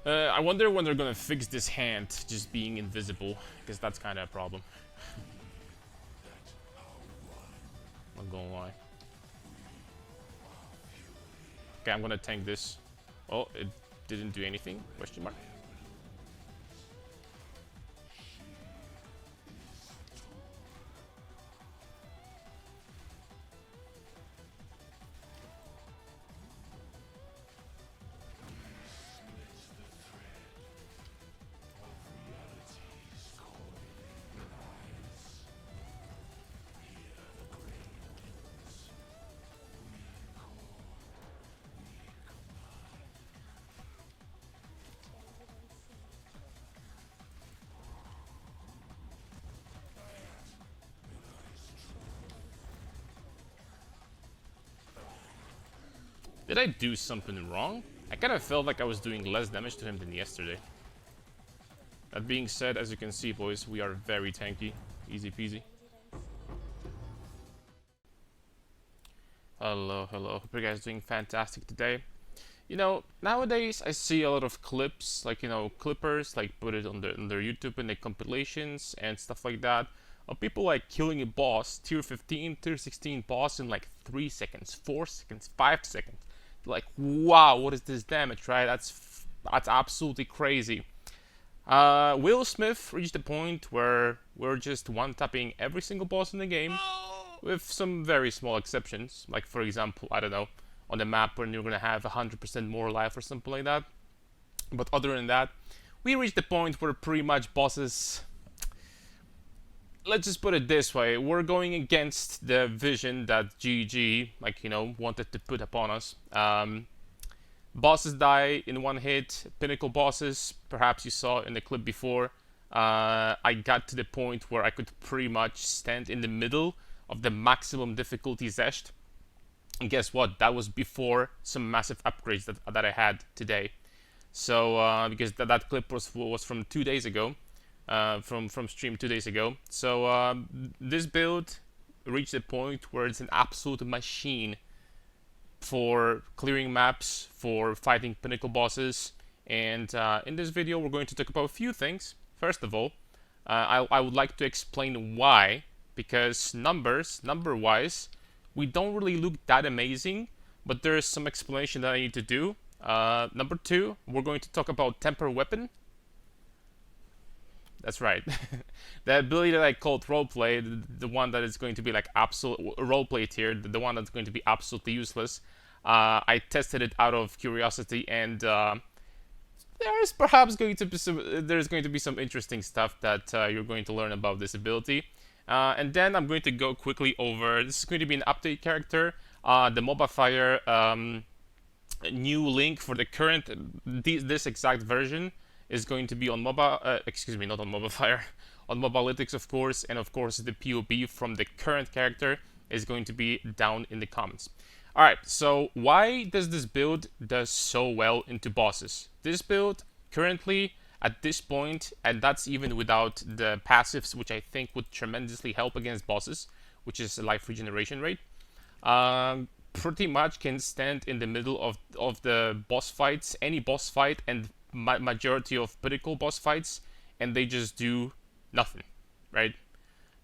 I wonder when they're gonna fix this hand just being invisible, because that's kind of a problem. Not gonna lie. Okay, I'm gonna tank this. Oh, it didn't do anything? Question mark. Did I do something wrong? I kind of felt like I was doing less damage to him than yesterday. That being said, as you can see, boys, we are very tanky. Easy peasy. Hello, hello. Hope you guys are doing fantastic today. You know, nowadays I see a lot of clips, like, you know, clippers, like, put it on their YouTube and their compilations and stuff like that, of people, like, killing a boss, tier 15, tier 16 boss in, like, 3 seconds, 4 seconds, 5 seconds. Like, wow, what is this damage, right? That's absolutely crazy. Will Smith reached a point where we're just one-tapping every single boss in the game, with some very small exceptions. Like, for example, I don't know, on the map when you're gonna have 100% more life or something like that. But other than that, we reached the point where pretty much bosses... Let's just put it this way, we're going against the vision that GG, like, you know, wanted to put upon us. Bosses die in one hit, Pinnacle bosses, perhaps you saw in the clip before. I got to the point where I could pretty much stand in the middle of the maximum difficulty Xesht. And guess what? That was before some massive upgrades that I had today. So, because that clip was from 2 days ago, from stream 2 days ago. So, this build reached a point where it's an absolute machine for clearing maps, for fighting Pinnacle bosses, and in this video we're going to talk about a few things. First of all, I would like to explain why, because number-wise, we don't really look that amazing, but there's some explanation that I need to do. Number 2, we're going to talk about Temper Weapon. That's right. The ability that I called roleplay, the one that is going to be like absolute roleplay tier, the one that's going to be absolutely useless. I tested it out of curiosity, and there's perhaps going to be some interesting stuff that you're going to learn about this ability. And then I'm going to go quickly over. This is going to be an update character. The MOBA Fire new link for the current this exact version is going to be on MOBA, excuse me, not on MOBA Fire, on Mobalytics, of course, and of course the POB from the current character is going to be down in the comments. Alright, so why does this build do so well into bosses? This build, currently, at this point, and that's even without the passives, which I think would tremendously help against bosses, which is life regeneration rate, pretty much can stand in the middle of the boss fights, any boss fight, and majority of Pinnacle boss fights, and they just do nothing, right?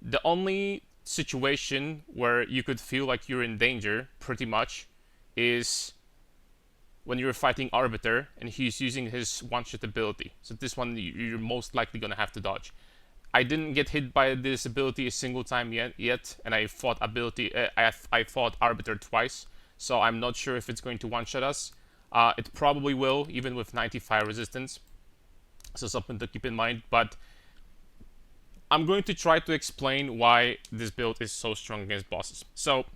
The only situation where you could feel like you're in danger, pretty much, is when you're fighting Arbiter and he's using his one-shot ability. So this one you're most likely gonna have to dodge. I didn't get hit by this ability a single time yet, and I fought I fought Arbiter twice, so I'm not sure if it's going to one-shot us. It probably will, even with 95 resistance. So something to keep in mind, but I'm going to try to explain why this build is so strong against bosses. So,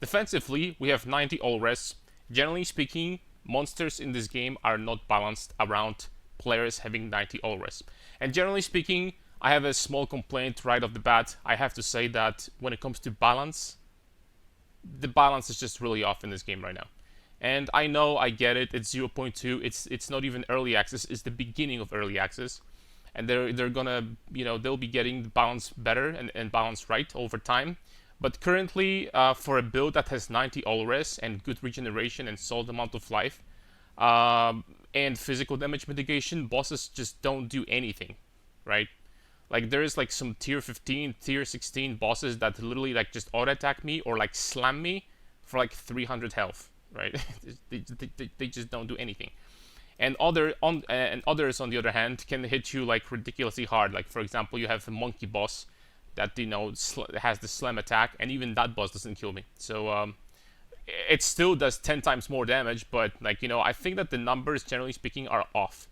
defensively, we have 90 all res. Generally speaking, monsters in this game are not balanced around players having 90 all res. And generally speaking, I have a small complaint right off the bat. I have to say that when it comes to balance, the balance is just really off in this game right now. And I know, I get it, it's 0.2, it's not even early access, it's the beginning of early access. And they're gonna, you know, they'll be getting the balance better and balance right over time. But currently, for a build that has 90 all res and good regeneration and solid amount of life, and physical damage mitigation, bosses just don't do anything, right? Like there's like some tier 15, tier 16 bosses that literally like just auto attack me or like slam me for like 300 health, right? they just don't do anything. And others on the other hand can hit you like ridiculously hard. Like for example, you have the monkey boss that has the slam attack, and even that boss doesn't kill me. So it still does 10 times more damage, but like I think that the numbers generally speaking are off.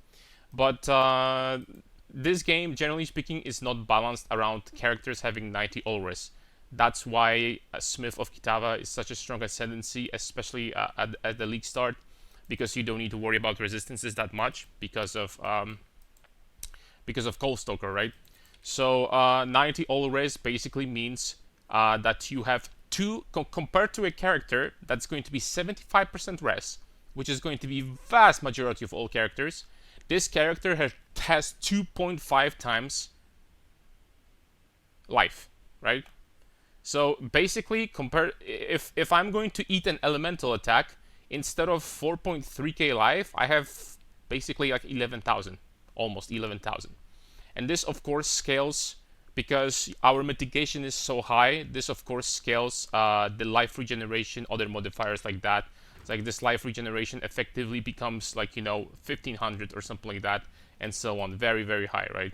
But this game, generally speaking, is not balanced around characters having 90 all-res. That's why Smith of Kitava is such a strong ascendancy, especially at the league start, because you don't need to worry about resistances that much because of Cold Stalker, right? So 90 all-res basically means that you have compared to a character that's going to be 75% res, which is going to be vast majority of all characters. This character has 2.5 times life, right? So basically, if I'm going to eat an elemental attack, instead of 4.3k life, I have basically like 11,000, almost 11,000. And this, of course, scales because our mitigation is so high. This, of course, scales the life regeneration, other modifiers like that. It's like this life regeneration effectively becomes like 1,500 or something like that, and so on. Very, very high, right?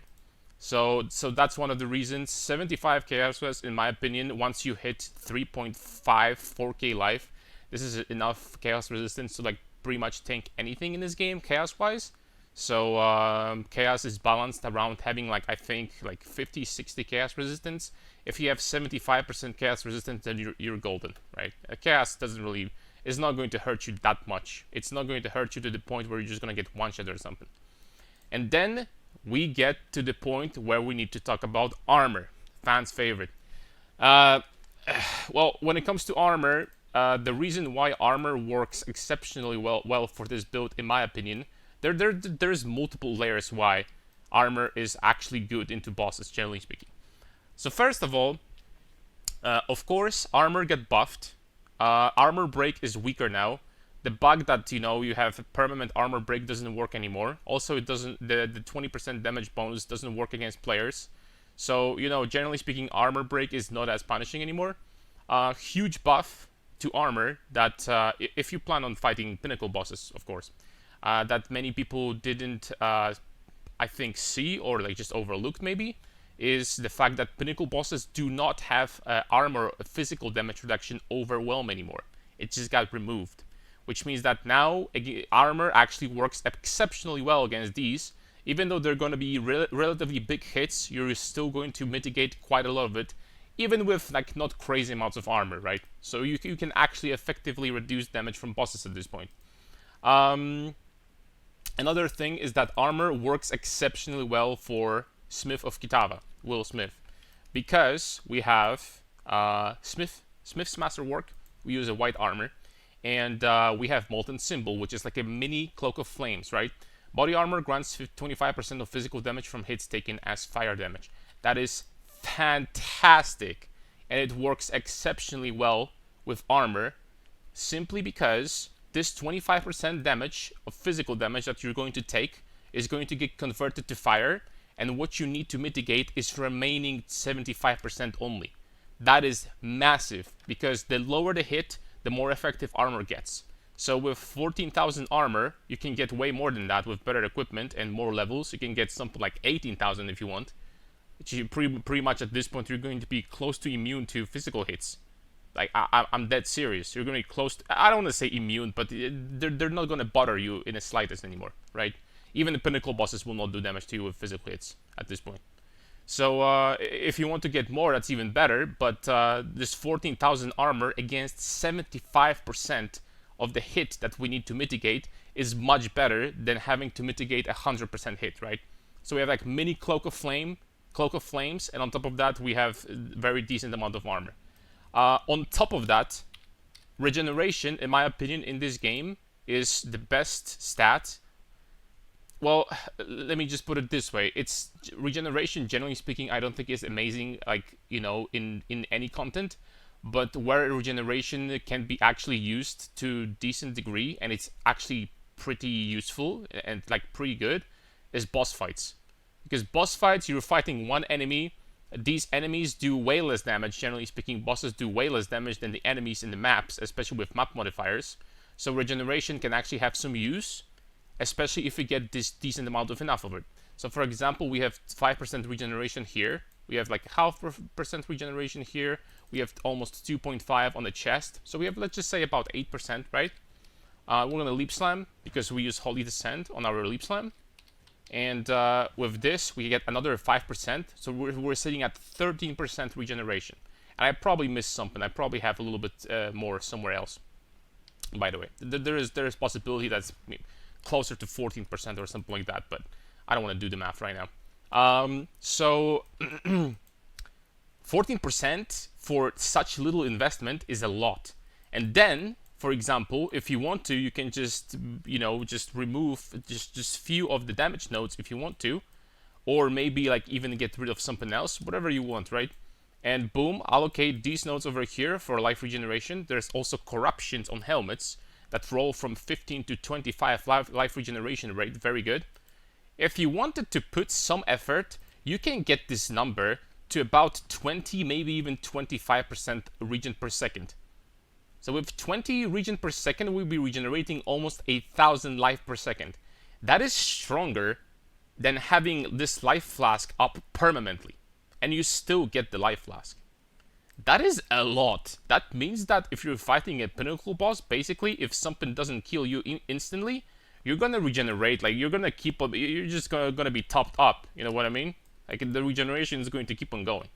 So that's one of the reasons. 75 chaos res, in my opinion, once you hit 3.5, 4k life, this is enough chaos resistance to like pretty much tank anything in this game chaos wise. So chaos is balanced around having like I think like 50, 60 chaos resistance. If you have 75% chaos resistance, then you're golden, right? Chaos is not going to hurt you that much. It's not going to hurt you to the point where you're just gonna get one shot or something. And then we get to the point where we need to talk about armor, fans' favorite. Well, when it comes to armor, the reason why armor works exceptionally well for this build, in my opinion, there's multiple layers why armor is actually good into bosses, generally speaking. So first of all, of course, armor get buffed. Armor break is weaker now. The bug that you have permanent armor break doesn't work anymore. Also, it doesn't the 20% damage bonus doesn't work against players. So generally speaking, armor break is not as punishing anymore. Huge buff to armor that if you plan on fighting Pinnacle bosses, of course, that many people didn't I think see or like just overlooked maybe, is the fact that Pinnacle bosses do not have armor physical damage reduction overwhelm anymore. It just got removed, which means that now armor actually works exceptionally well against these. Even though they're going to be relatively big hits, you're still going to mitigate quite a lot of it, even with like not crazy amounts of armor, right? So you can actually effectively reduce damage from bosses at this point. Another thing is that armor works exceptionally well for Smith of Kitava, Will Smith, because we have Smith's masterwork. We use a white armor, and we have Molten Symbol, which is like a mini Cloak of Flames, right? Body armor grants 25% of physical damage from hits taken as fire damage. That is fantastic, and it works exceptionally well with armor, simply because this 25% damage of physical damage that you're going to take is going to get converted to fire, and what you need to mitigate is remaining 75% only. That is massive, because the lower the hit, the more effective armor gets. So with 14,000 armor, you can get way more than that with better equipment and more levels. You can get something like 18,000 if you want. Which you pretty much at this point, you're going to be close to immune to physical hits. Like, I'm dead serious. You're going to be close to, I don't want to say immune, but they're not going to bother you in the slightest anymore, right? Even the Pinnacle bosses will not do damage to you with physical hits at this point. So if you want to get more, that's even better. But this 14,000 armor against 75% of the hit that we need to mitigate is much better than having to mitigate 100% hit, right? So we have like mini Cloak of Flames, and on top of that, we have a very decent amount of armor. On top of that, regeneration, in my opinion, in this game is the best stat. Well, let me just put it this way. It's regeneration, generally speaking, I don't think is amazing, like, in any content. But where regeneration can be actually used to a decent degree, and it's actually pretty useful and like pretty good is boss fights. Because boss fights, you're fighting one enemy. These enemies do way less damage. Generally speaking, bosses do way less damage than the enemies in the maps, especially with map modifiers. So regeneration can actually have some use, especially if we get this decent amount of enough of it. So for example, we have 5% regeneration here. We have like 0.5% regeneration here. We have almost 2.5 on the chest. So we have, let's just say, about 8%, right? We're going to Leap Slam because we use Holy Descent on our Leap Slam. And with this, we get another 5%. So we're sitting at 13% regeneration. And I probably missed something. I probably have a little bit more somewhere else. By the way, there is possibility that's closer to 14% or something like that. But I don't want to do the math right now. So 14% for such little investment is a lot. And then, for example, if you want to, you can just, just remove just few of the damage nodes if you want to, or maybe like even get rid of something else, whatever you want, right? And boom, allocate these nodes over here for life regeneration. There's also corruptions on helmets that roll from 15 to 25 life regeneration rate. Very good. If you wanted to put some effort, you can get this number to about 20, maybe even 25% regen per second. So with 20 regen per second, we'll be regenerating almost 1,000 life per second. That is stronger than having this life flask up permanently. And you still get the life flask. That is a lot. That means that if you're fighting a Pinnacle boss, basically, if something doesn't kill you instantly, you're gonna regenerate. Like, you're gonna keep up. You're just gonna be topped up. You know what I mean? Like, the regeneration is going to keep on going.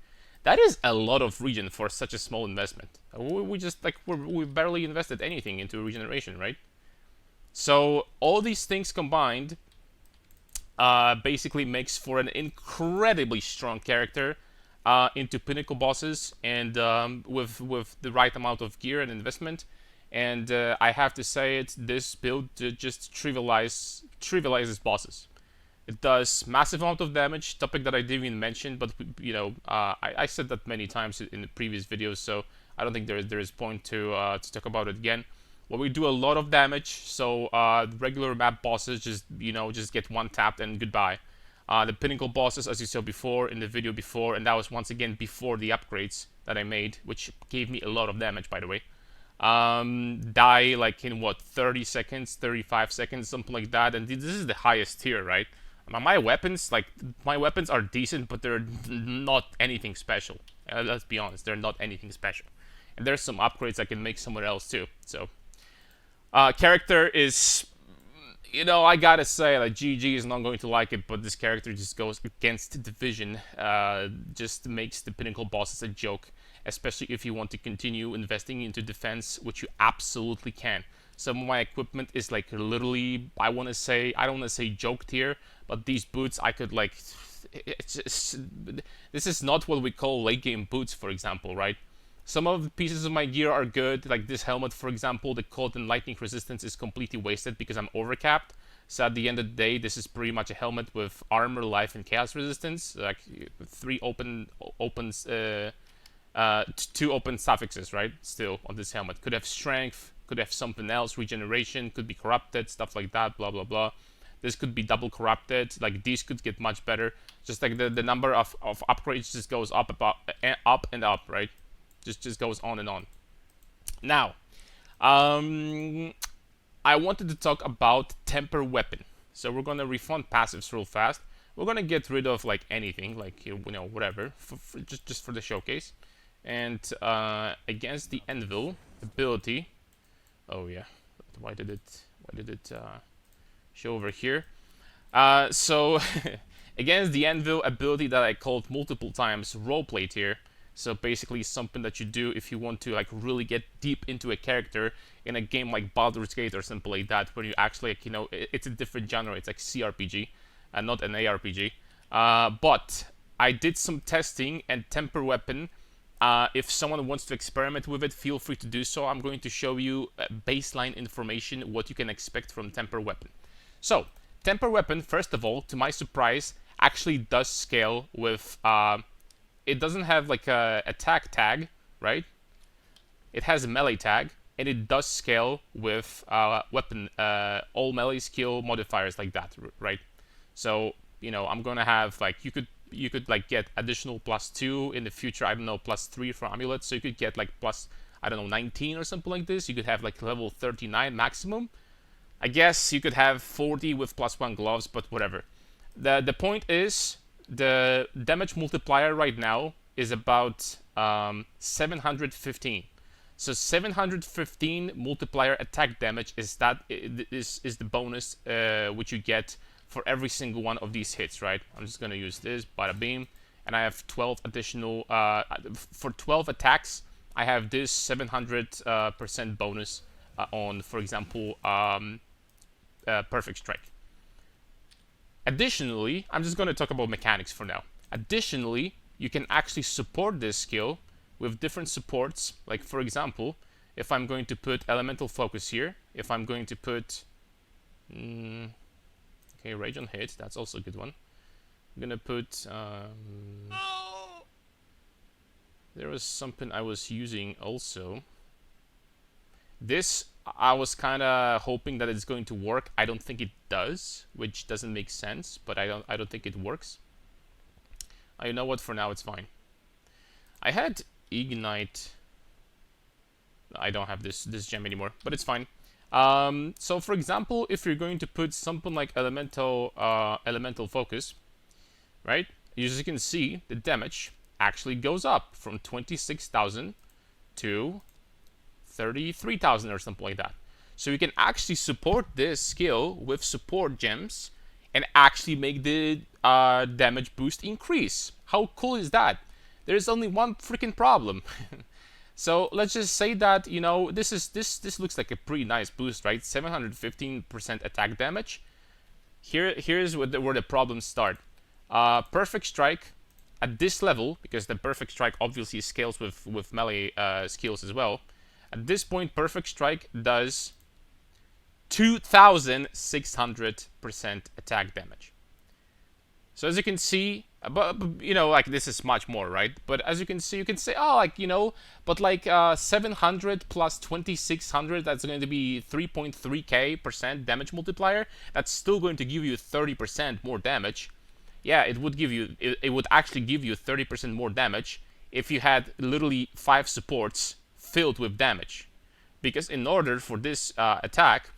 That is a lot of regen for such a small investment. We barely invested anything into regeneration, right? So all these things combined basically makes for an incredibly strong character into Pinnacle bosses, and with the right amount of gear and investment. And I have to say it, this build just trivializes bosses. It does massive amount of damage, topic that I didn't even mention, but I said that many times in the previous videos, so I don't think there is point to talk about it again. Well, we do a lot of damage, so regular map bosses just get one tapped and goodbye. The Pinnacle bosses, as you saw before in the video before, and that was once again before the upgrades that I made, which gave me a lot of damage, by the way. Die like in what, 30 seconds, 35 seconds, something like that, and this is the highest tier, right? My weapons are decent, but they're not anything special. Let's be honest, they're not anything special. And there's some upgrades I can make somewhere else too. So, character is, I gotta say, like, GG is not going to like it, but this character just goes against Division. Just makes the Pinnacle bosses a joke, especially if you want to continue investing into defense, which you absolutely can. Some of my equipment is like literally, I don't want to say joke tier, but these boots I could like, this is not what we call late game boots, for example, right? Some of the pieces of my gear are good, like this helmet, for example. The cold and lightning resistance is completely wasted because I'm overcapped. So at the end of the day, this is pretty much a helmet with armor, life, and chaos resistance. Like 2 open suffixes, right? Still on this helmet. Could have strength, could have something else, regeneration, could be corrupted, stuff like that, blah blah blah. This could be double corrupted. Like, these could get much better. Just like the number of upgrades just goes up and up, right? Just goes on and on. Now, I wanted to talk about temper weapon. So we're gonna refund passives real fast. We're gonna get rid of like anything, like whatever, just for the showcase. And against the Anvil ability. Oh yeah, why did it show over here? So against the Anvil ability that I called multiple times roleplay tier. So basically something that you do if you want to like really get deep into a character in a game like Baldur's Gate or something like that, where you actually like, it's a different genre. It's like CRPG and not an ARPG. But I did some testing, and temper weapon, if someone wants to experiment with it, feel free to do so. I'm going to show you baseline information, what you can expect from temper weapon. So temper weapon, first of all, to my surprise, actually does scale with it doesn't have like a attack tag, right? It has a melee tag, and it does scale with weapon all melee skill modifiers like that, right? So I'm gonna have like you could like get additional +2 in the future. I don't know, +3 for amulets, so you could get like plus, I don't know, 19 or something like this. You could have like level 39 maximum. I guess you could have 40 with +1 gloves, but whatever. The point is, the damage multiplier right now is about 715. So 715 multiplier attack damage is the bonus which you get for every single one of these hits, right? I'm just gonna use this, bada beam, and I have 12 additional for 12 attacks. I have this 700% bonus on, for example, Perfect Strike. Additionally, I'm just gonna talk about mechanics for now. Additionally, you can actually support this skill with different supports. Like, for example, if I'm going to put Elemental Focus here, if I'm going to put okay, Rage on Hit, that's also a good one. I'm gonna put there was something I was using also. This, I was kind of hoping that it's going to work. I don't think it does, which doesn't make sense, but I don't think it works. You know what, for now it's fine. I had Ignite. I don't have this gem anymore, but it's fine. So for example, if you're going to put something like elemental focus, right? As you can see, the damage actually goes up from 26,000 to 33,000 or something like that. So you can actually support this skill with support gems and actually make the damage boost increase. How cool is that? There's only one freaking problem. So let's just say that, this looks like a pretty nice boost, right? 715% attack damage. Here's where the problems start. Perfect Strike at this level, because the Perfect Strike obviously scales with melee skills as well. At this point, Perfect Strike does 2,600% attack damage. So as you can see, but like this is much more, right? But as you can see, you can say, oh, like, but like 700 plus 2,600, that's going to be 3.3k% damage multiplier. That's still going to give you 30% more damage. Yeah, it would give you, it would actually give you 30% more damage if you had literally 5 supports filled with damage. Because in order for this attack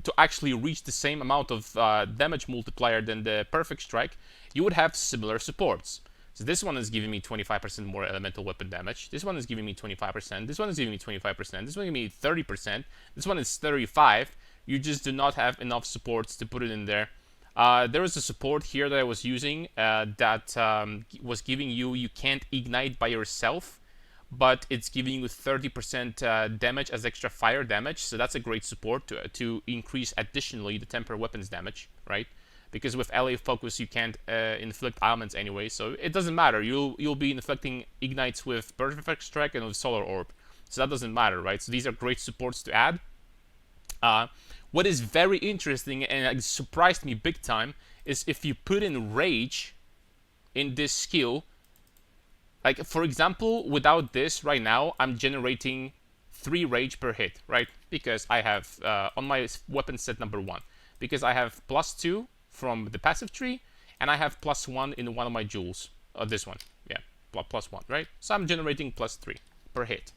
to actually reach the same amount of damage multiplier than the Perfect Strike, you would have similar supports. So this one is giving me 25% more elemental weapon damage. This one is giving me 25%. This one is giving me 25%. This one is giving me 30%. This one is 35%. You just do not have enough supports to put it in there. There was a support here that I was using that was giving you can't ignite by yourself, but it's giving you 30% damage as extra fire damage. So that's a great support to increase additionally the temporary weapons damage, right? Because with LA Focus you can't inflict ailments anyway, so it doesn't matter. You'll be inflicting ignites with Perfect Strike and with Solar Orb, so that doesn't matter, right? So these are great supports to add. What is very interesting, and it surprised me big time, is if you put in Rage in this skill. Like, for example, without this right now, I'm generating 3 Rage per hit, right? Because I have, on my weapon set number 1, because I have +2 from the passive tree, and I have +1 in one of my jewels. This one, yeah, +1, right? So I'm generating +3 per hit.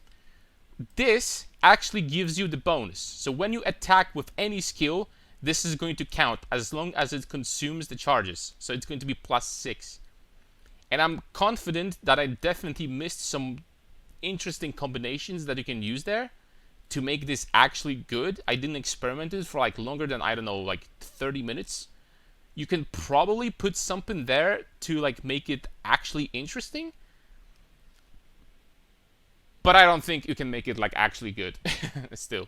This actually gives you the bonus. So when you attack with any skill, this is going to count as long as it consumes the charges. So it's going to be +6. And I'm confident that I definitely missed some interesting combinations that you can use there to make this actually good. I didn't experiment it for like longer than, I don't know, like 30 minutes. You can probably put something there to like make it actually interesting. But I don't think you can make it like actually good still.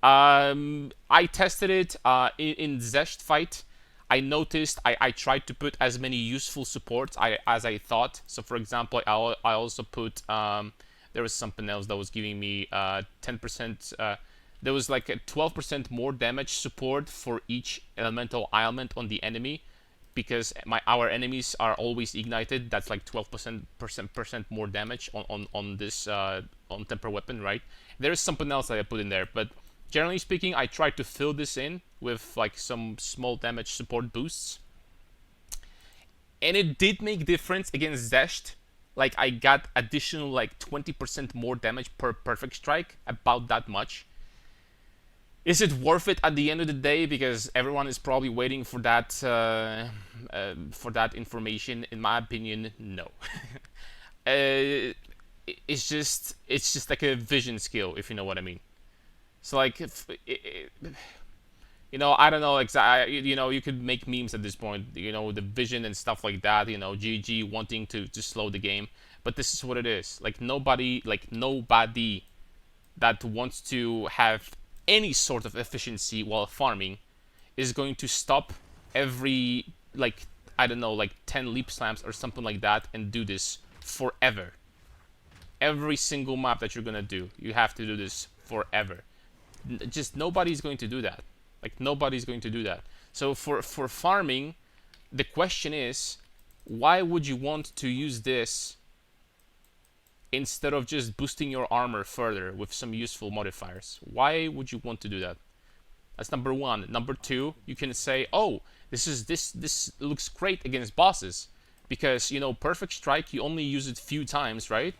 I tested it in Xesht Fight. I noticed I tried to put as many useful supports as I thought. So for example, I also put, there was something else that was giving me 10%, there was like a 12% more damage support for each elemental ailment on the enemy. because our enemies are always ignited. That's like 12% more damage on this on temper weapon, right? There is something else that I put in there, but generally speaking, I tried to fill this in with like some small damage support boosts, and it did make difference against Xesht. Like I got additional like 20% more damage per perfect strike, about that much. Is it worth it at the end of the day? Because everyone is probably waiting for that information. In my opinion, no. It's just like a vision skill, if you know what I mean. So like, I don't know exactly. You could make memes at this point. The vision and stuff like that. GG wanting to slow the game, but this is what it is. Nobody that wants to have any sort of efficiency while farming is going to stop every, like, I don't know, like 10 leap slams or something like that and do this forever. Every single map that you're gonna do, you have to do this forever. Just nobody's going to do that. Like, nobody's going to do that. So for farming, the question is, why would you want to use this instead of just boosting your armor further with some useful modifiers? Why would you want to do that? That's number one. Number two, you can say, oh, this looks great against bosses, because perfect strike, you only use it few times, right?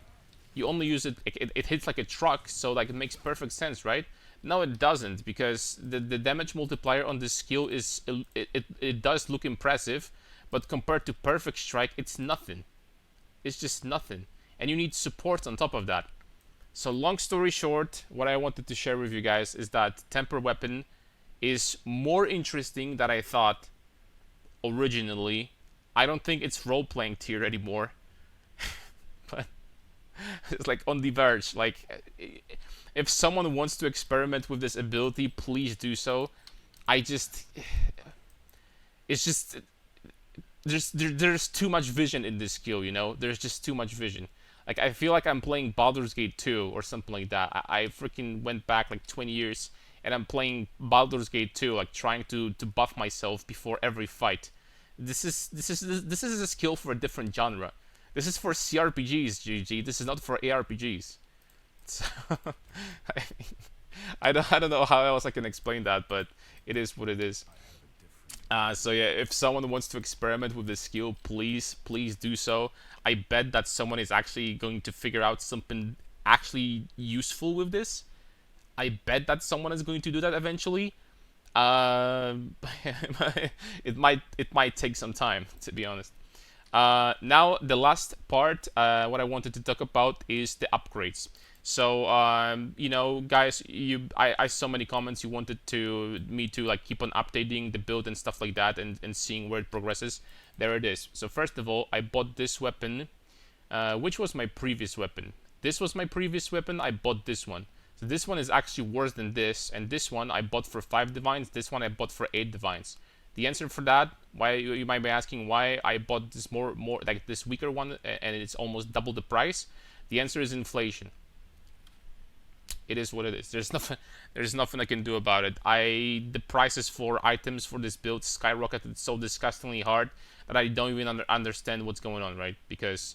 You only use it hits like a truck, so like it makes perfect sense, right? No, it doesn't, because the damage multiplier on this skill is it does look impressive, but compared to perfect strike, it's nothing. It's just nothing. And you need support on top of that. So long story short, what I wanted to share with you guys is that temper weapon is more interesting than I thought originally. I don't think it's role-playing tier anymore. But it's like on the verge. Like, if someone wants to experiment with this ability, please do so. It's just there's too much vision in this skill, There's just too much vision. Like, I feel like I'm playing Baldur's Gate 2 or something like that. I freaking went back like 20 years and I'm playing Baldur's Gate 2, like trying to buff myself before every fight. This is a skill for a different genre. This is for CRPGs, GG. This is not for ARPGs. So, I don't know how else I can explain that, but it is what it is. So yeah, if someone wants to experiment with this skill, please do so. I bet that someone is actually going to figure out something actually useful with this. I bet that someone is going to do that eventually. It might take some time, to be honest. Now the last part, what I wanted to talk about is the upgrades. So guys, I saw many comments. You wanted me to like keep on updating the build and stuff like that, and seeing where it progresses. There it is. So first of all, I bought this weapon, which was my previous weapon. This was my previous weapon. I bought this one. So this one is actually worse than this, and this one I bought for 5 divines. This one I bought for 8 divines. The answer for that, why you might be asking why I bought this more like this weaker one, and it's almost double the price. The answer is inflation. It is what it is. There's nothing I can do about it. The prices for items for this build skyrocketed so disgustingly hard that I don't even understand what's going on, right? Because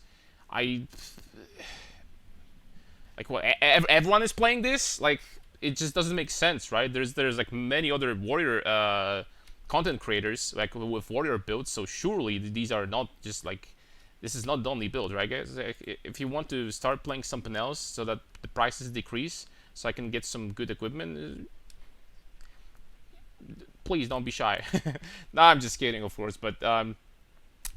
everyone is playing this. Like, it just doesn't make sense, right? There's like many other warrior content creators like with warrior builds, so surely these are not just like, this is not the only build, right, guys? If you want to start playing something else so that the prices decrease, so I can get some good equipment, please don't be shy. No, I'm just kidding, of course. But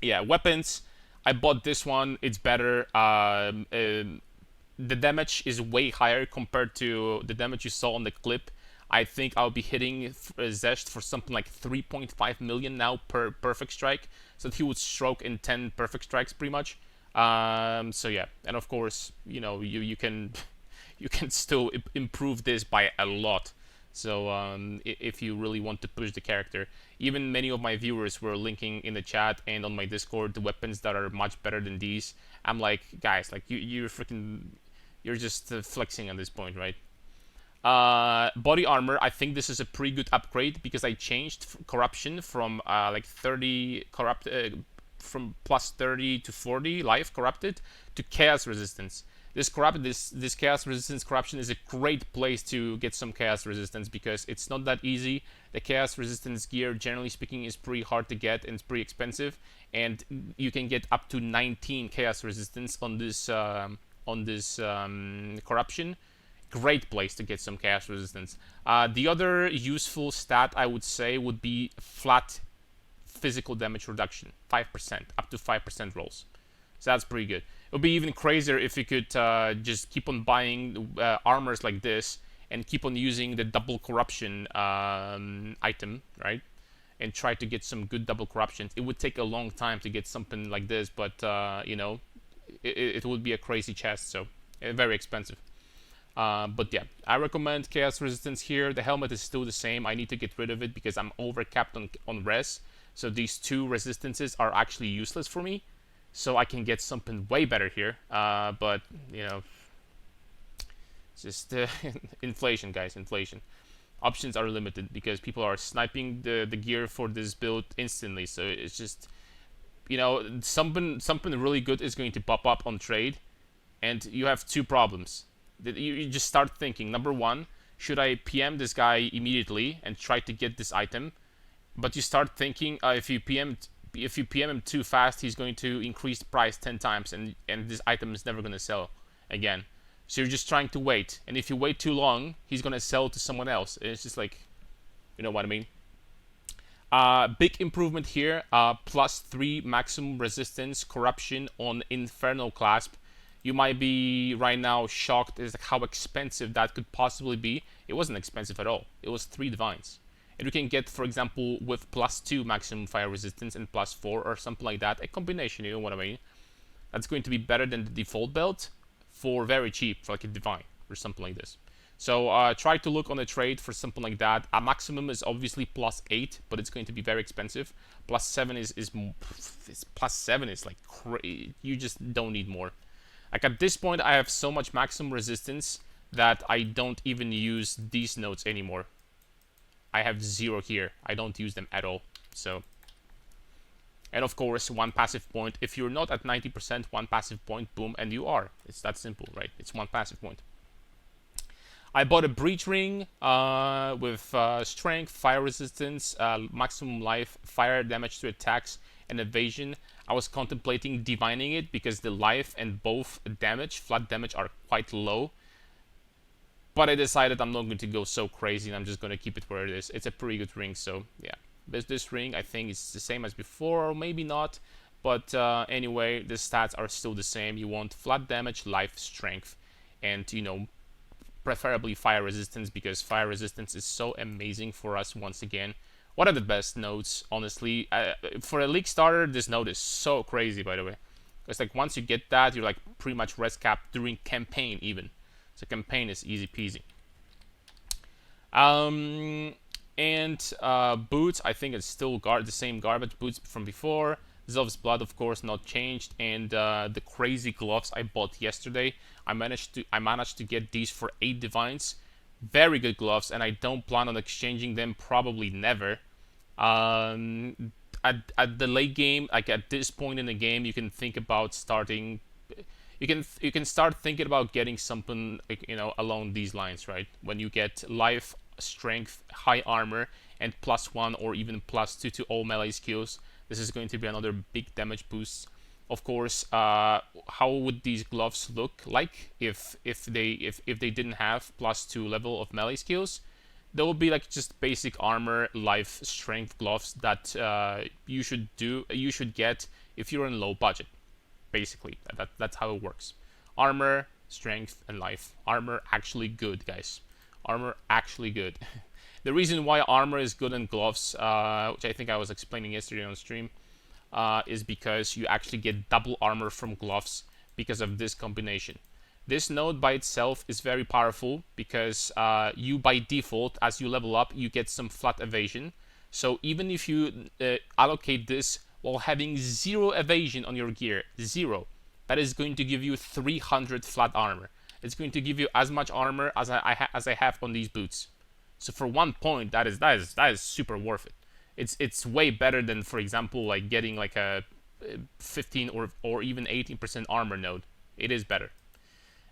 yeah, weapons. I bought this one. It's better. The damage is way higher compared to the damage you saw on the clip. I think I'll be hitting Xesht for something like 3.5 million now per perfect strike. So that he would stroke in 10 perfect strikes pretty much. So yeah, and of course, you can still improve this by a lot. So if you really want to push the character, even many of my viewers were linking in the chat and on my Discord the weapons that are much better than these. I'm like, guys, like you're just flexing at this point, right? Body armor, I think this is a pretty good upgrade because I changed corruption from like 30 corrupt from plus 30 to 40 life corrupted to chaos resistance. This chaos resistance corruption is a great place to get some chaos resistance because it's not that easy. The chaos resistance gear, generally speaking, is pretty hard to get and it's pretty expensive, and you can get up to 19 chaos resistance on this corruption. Great place to get some chaos resistance. The other useful stat I would say would be flat physical damage reduction, 5%, up to 5% rolls. So that's pretty good. It would be even crazier if you could just keep on buying armors like this and keep on using the double corruption item, right? And try to get some good double corruptions. It would take a long time to get something like this, but you know, it would be a crazy chest, so very expensive. But yeah, I recommend chaos resistance here. The helmet is still the same. I need to get rid of it because I'm overcapped on res. So these two resistances are actually useless for me. So I can get something way better here. But, you know, it's just inflation, guys, inflation. Options are limited because people are sniping the gear for this build instantly. So it's just, you know, something really good is going to pop up on trade. And you have two problems. You just start thinking, number one, should I PM this guy immediately and try to get this item? But you start thinking, if you PM him too fast, he's going to increase the price 10 times, and this item is never going to sell again. So you're just trying to wait, and if you wait too long, he's going to sell to someone else. It's just like, you know what I mean? Big improvement here, +3 maximum resistance corruption on Infernal Clasp. You might be right now shocked as how expensive that could possibly be. It wasn't expensive at all. It was 3 divines. And you can get, for example, with +2 maximum fire resistance and +4 or something like that, a combination, you know what I mean? That's going to be better than the default belt for very cheap, for like a divine or something like this. So try to look on a trade for something like that. A maximum is obviously +8, but it's going to be very expensive. +7 is +7 is like crazy. You just don't need more. Like at this point, I have so much maximum resistance that I don't even use these nodes anymore. I have 0 here. I don't use them at all. So, and of course, 1 passive point. If you're not at 90%, 1 passive point, boom, and you are. It's that simple, right? It's 1 passive point. I bought a breach ring with strength, fire resistance, maximum life, fire damage to attacks, and evasion. I was contemplating divining it because the life and both damage, flat damage, are quite low. But I decided I'm not going to go so crazy and I'm just going to keep it where it is. It's a pretty good ring, so yeah. This ring, I think, is the same as before, or maybe not. But anyway, the stats are still the same. You want flat damage, life, strength, and, you know, preferably fire resistance, because fire resistance is so amazing for us once again. One of the best nodes, honestly. For a league starter, this node is so crazy, by the way. Because like once you get that, you're like pretty much res capped during campaign even. So campaign is easy peasy. Boots, I think it's still the same garbage boots from before. Zilf's Blood, of course, not changed. And the crazy gloves I bought yesterday, I managed to get these for 8 divines. Very good gloves, and I don't plan on exchanging them, probably never. At the late game, like at this point in the game, you can think about starting. You can start thinking about getting something, like, you know, along these lines, right? When you get life, strength, high armor, and +1 or even +2 to all melee skills, this is going to be another big damage boost. Of course, how would these gloves look like if they didn't have +2 level of melee skills? There will be like just basic armor, life, strength gloves that you should get if you're in low budget. Basically, that's how it works. Armor, strength, and life. Armor actually good, guys. Armor actually good. The reason why armor is good in gloves, which I think I was explaining yesterday on stream, is because you actually get double armor from gloves because of this combination. This node by itself is very powerful because you by default, as you level up, you get some flat evasion. So even if you allocate this while having 0 evasion on your gear, 0, that is going to give you 300 flat armor. it's going to give you as much armor as I have on these boots. So for 1 point, that is super worth it. It's way better than, for example, like getting like a 15 or even 18% armor node. It is better.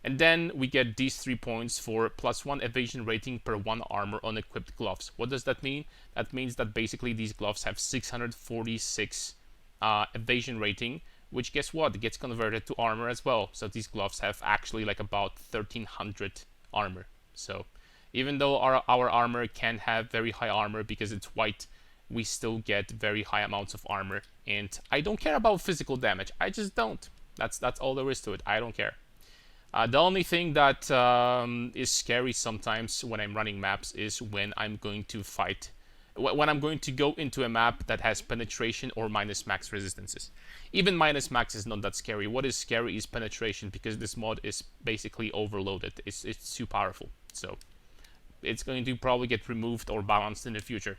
And then we get these 3 points for +1 evasion rating per 1 armor on equipped gloves. What does that mean? That means that basically these gloves have 646 evasion rating, which, guess what? It gets converted to armor as well. So these gloves have actually like about 1300 armor. So even though our armor can have very high armor because it's white, we still get very high amounts of armor. And I don't care about physical damage. I just don't. That's all there is to it. I don't care. The only thing that is scary sometimes when I'm running maps is when I'm going to fight, when I'm going to go into a map that has penetration or minus max resistances. Even minus max is not that scary. What is scary is penetration, because this mod is basically overloaded. It's too powerful. So it's going to probably get removed or balanced in the future.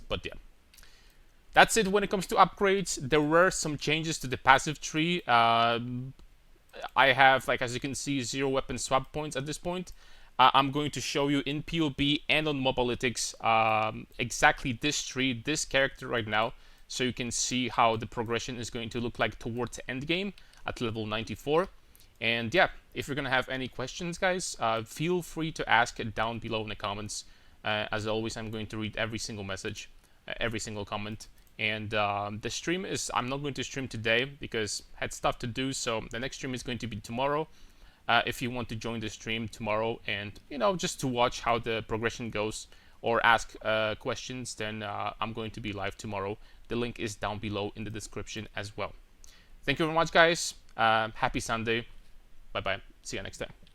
But yeah. That's it when it comes to upgrades. There were some changes to the passive tree. I have, like, as you can see, 0 weapon swap points at this point. I'm going to show you in PoE and on Mobalytics exactly this tree, this character right now, so you can see how the progression is going to look like towards the endgame at level 94. And yeah, if you're going to have any questions, guys, feel free to ask it down below in the comments. As always, I'm going to read every single message, every single comment. And the stream is, I'm not going to stream today because I had stuff to do, so the next stream is going to be tomorrow. If you want to join the stream tomorrow and, you know, just to watch how the progression goes or ask questions, then I'm going to be live tomorrow. The link is down below in the description as well. Thank you very much, guys. Happy Sunday. Bye-bye. See you next time.